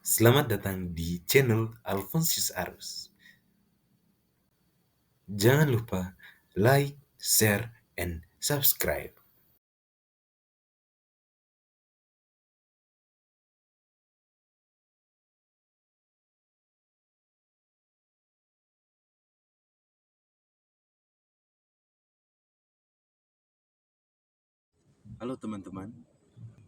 Selamat datang di channel Alphonsus Arus. Jangan lupa like, share, and subscribe. Halo teman-teman,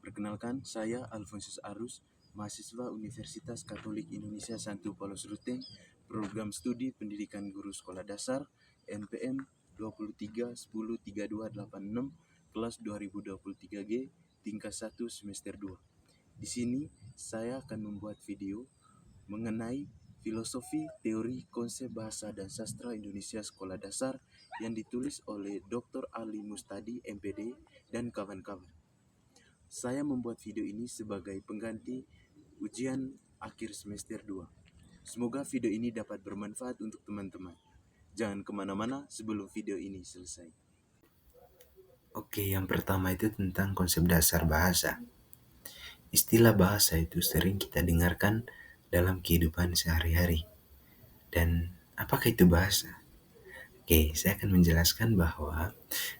perkenalkan saya Alphonsus Arus, mahasiswa Universitas Katolik Indonesia Santo Paulus Ruteng, program studi pendidikan guru sekolah dasar NPM 23103286 kelas 2023G tingkat 1 semester 2. Di sini saya akan membuat video mengenai filosofi, teori, konsep bahasa dan sastra Indonesia sekolah dasar yang ditulis oleh Dr. Ali Mustadi, MPD, dan kawan-kawan. Saya membuat video ini sebagai pengganti ujian akhir semester 2. Semoga video ini dapat bermanfaat untuk teman-teman. Jangan kemana-mana sebelum video ini selesai. Oke, yang pertama itu tentang konsep dasar bahasa. Istilah bahasa itu sering kita dengarkan dalam kehidupan sehari-hari. Dan apakah itu bahasa? Oke, saya akan menjelaskan bahwa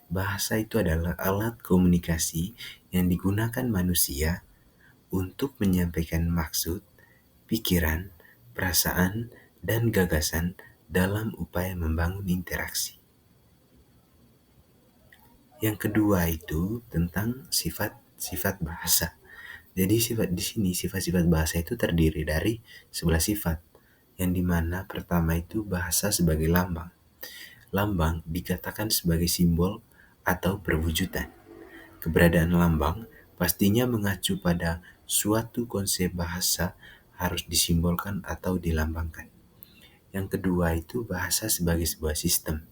bahasa itu adalah alat komunikasi yang digunakan manusia untuk menyampaikan maksud, pikiran, perasaan, dan gagasan dalam upaya membangun interaksi. Yang kedua itu tentang sifat-sifat bahasa. Jadi sifat-sifat bahasa itu terdiri dari 11 sifat. Yang dimana pertama itu bahasa sebagai lambang. Lambang dikatakan sebagai simbol atau perwujudan. Keberadaan lambang pastinya mengacu pada suatu konsep bahasa harus disimbolkan atau dilambangkan. Yang kedua itu bahasa sebagai sebuah sistem.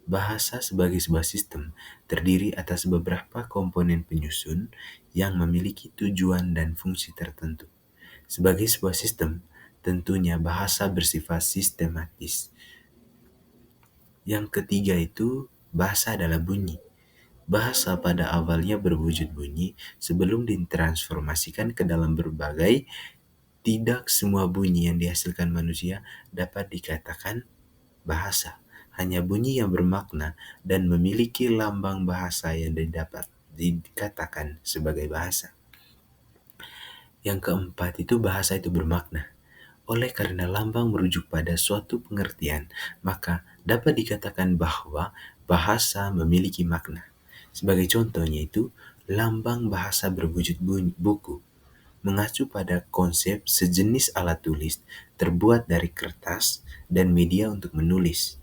Bahasa sebagai sebuah sistem terdiri atas beberapa komponen penyusun yang memiliki tujuan dan fungsi tertentu. Sebagai sebuah sistem, tentunya bahasa bersifat sistematis. Yang ketiga itu bahasa adalah bunyi. Bahasa pada awalnya berwujud bunyi sebelum ditransformasikan ke dalam berbagai. Tidak semua bunyi yang dihasilkan manusia dapat dikatakan bahasa. Hanya bunyi yang bermakna dan memiliki lambang bahasa yang dapat dikatakan sebagai bahasa. Yang keempat itu bahasa itu bermakna. Oleh karena lambang merujuk pada suatu pengertian, maka dapat dikatakan bahwa bahasa memiliki makna. Sebagai contohnya itu, lambang bahasa berwujud buku, mengacu pada konsep sejenis alat tulis terbuat dari kertas dan media untuk menulis.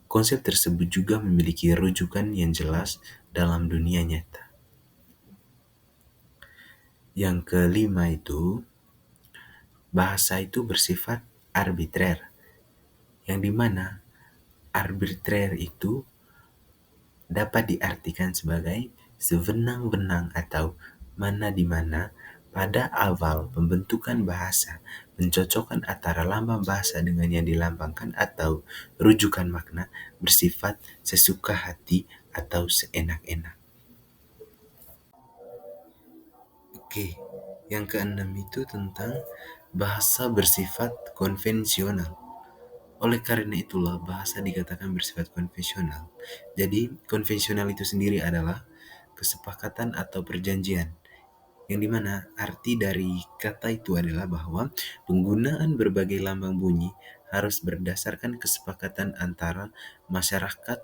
Konsep tersebut juga memiliki rujukan yang jelas dalam dunia nyata. Yang kelima itu, bahasa itu bersifat arbitrer, yang dimana arbitrer itu dapat diartikan sebagai sewenang-wenang atau mana di mana pada awal pembentukan bahasa mencocokkan antara lambang bahasa dengan yang dilambangkan atau rujukan makna bersifat sesuka hati atau seenak-enak. Oke, yang keenam itu tentang bahasa bersifat konvensional. Oleh karena itulah bahasa dikatakan bersifat konvensional. Jadi konvensional itu sendiri adalah kesepakatan atau perjanjian, yang dimana arti dari kata itu adalah bahwa penggunaan berbagai lambang bunyi harus berdasarkan kesepakatan antara masyarakat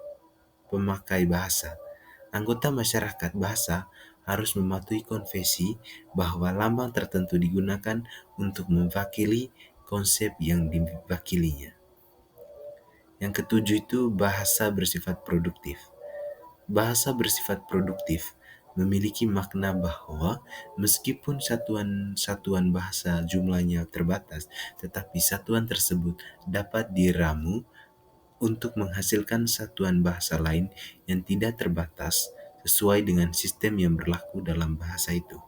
pemakai bahasa. Anggota masyarakat bahasa harus mematuhi konvensi bahwa lambang tertentu digunakan untuk mewakili konsep yang diwakilinya. Yang ketujuh itu bahasa bersifat produktif. Bahasa bersifat produktif memiliki makna bahwa meskipun satuan bahasa jumlahnya terbatas, tetapi satuan tersebut dapat diramu untuk menghasilkan satuan bahasa lain yang tidak terbatas sesuai dengan sistem yang berlaku dalam bahasa itu.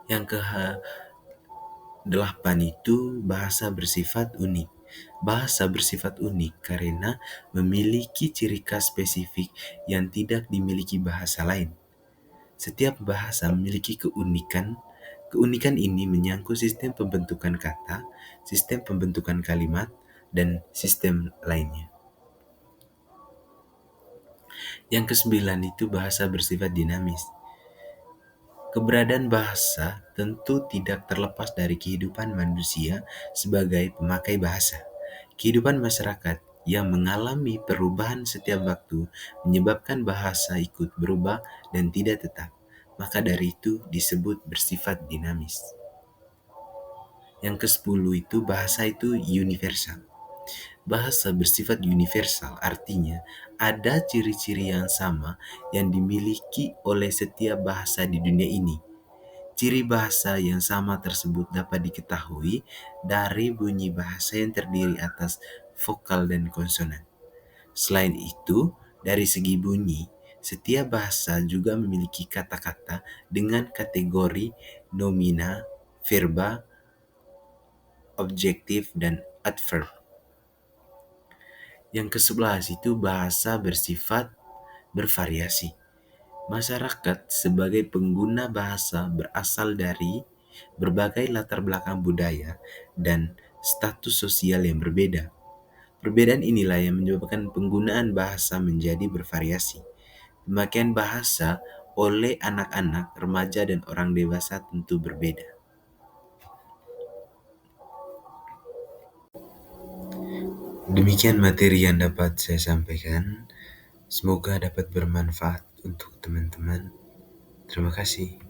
Yang ke-8 itu bahasa bersifat unik. Bahasa bersifat unik karena memiliki ciri khas spesifik yang tidak dimiliki bahasa lain. Setiap bahasa memiliki keunikan, Keunikan ini menyangkut sistem pembentukan kata, sistem pembentukan kalimat, dan sistem lainnya. Yang kesembilan itu bahasa bersifat dinamis. Keberadaan bahasa tentu tidak terlepas dari kehidupan manusia sebagai pemakai bahasa. Kehidupan masyarakat yang mengalami perubahan setiap waktu menyebabkan bahasa ikut berubah dan tidak tetap. Maka dari itu disebut bersifat dinamis. Yang ke-10 itu bahasa itu universal. Bahasa bersifat universal artinya ada ciri-ciri yang sama yang dimiliki oleh setiap bahasa di dunia ini. Ciri bahasa yang sama tersebut dapat diketahui dari bunyi bahasa yang terdiri atas vokal dan konsonan. Selain itu, dari segi bunyi, setiap bahasa juga memiliki kata-kata dengan kategori nomina, verba, objektif, dan adverb. Yang ke-11 itu bahasa bersifat bervariasi. Masyarakat sebagai pengguna bahasa berasal dari berbagai latar belakang budaya dan status sosial yang berbeda. Perbedaan inilah yang menyebabkan penggunaan bahasa menjadi bervariasi. Pemakaian bahasa oleh anak-anak, remaja, dan orang dewasa tentu berbeda. Demikian materi yang dapat saya sampaikan. Semoga dapat bermanfaat untuk teman-teman. Terima kasih.